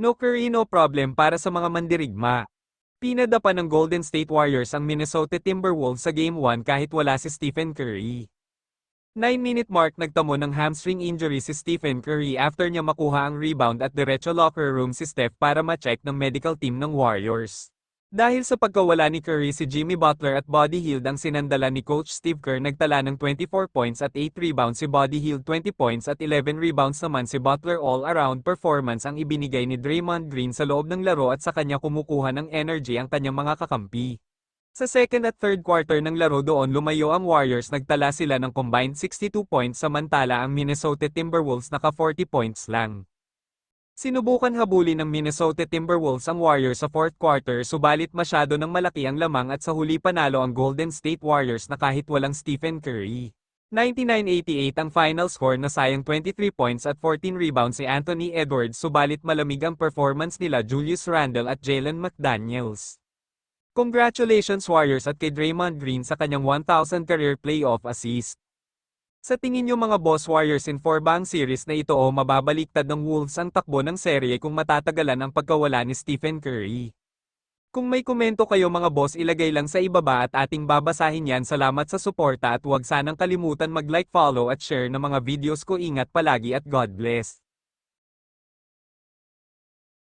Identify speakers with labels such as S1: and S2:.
S1: No Curry no problem para sa mga mandirigma. Pinadapa ng Golden State Warriors ang Minnesota Timberwolves sa Game 1 kahit wala si Stephen Curry. 9-minute mark nagtamo ng hamstring injury si Stephen Curry after niya makuha ang rebound at diretso locker room si Steph para ma-check ng medical team ng Warriors. Dahil sa pagkawala ni Curry, si Jimmy Butler at Buddy Hield ang sinandala ni Coach Steve Kerr. Nagtala ng 24 points at 8 rebounds si Buddy Hield, 20 points at 11 rebounds naman si Butler. All-around performance ang ibinigay ni Draymond Green sa loob ng laro at sa kanya kumukuha ng energy ang kanyang mga kakampi. Sa second at third quarter ng laro doon lumayo ang Warriors, nagtala sila ng combined 62 points samantala ang Minnesota Timberwolves naka 40 points lang. Sinubukan habulin ng Minnesota Timberwolves ang Warriors sa fourth quarter subalit masyado ng malaki ang lamang at sa huli panalo ang Golden State Warriors na kahit walang Stephen Curry. 99-88 ang final score na sayang 23 points at 14 rebounds si Anthony Edwards subalit malamig ang performance nila Julius Randle at Jalen McDaniels. Congratulations Warriors at kay Draymond Green sa kanyang 1,000 career playoff assist. Sa tingin nyo mga boss, Warriors in 4 ba ang series na ito o mababaliktad ng Wolves ang takbo ng serye kung matatagalan ang pagkawala ni Stephen Curry? Kung may komento kayo mga boss, ilagay lang sa ibaba at ating babasahin yan. Salamat sa suporta at huwag sanang kalimutan mag-like, follow at share ng mga videos ko. Ingat palagi at God bless.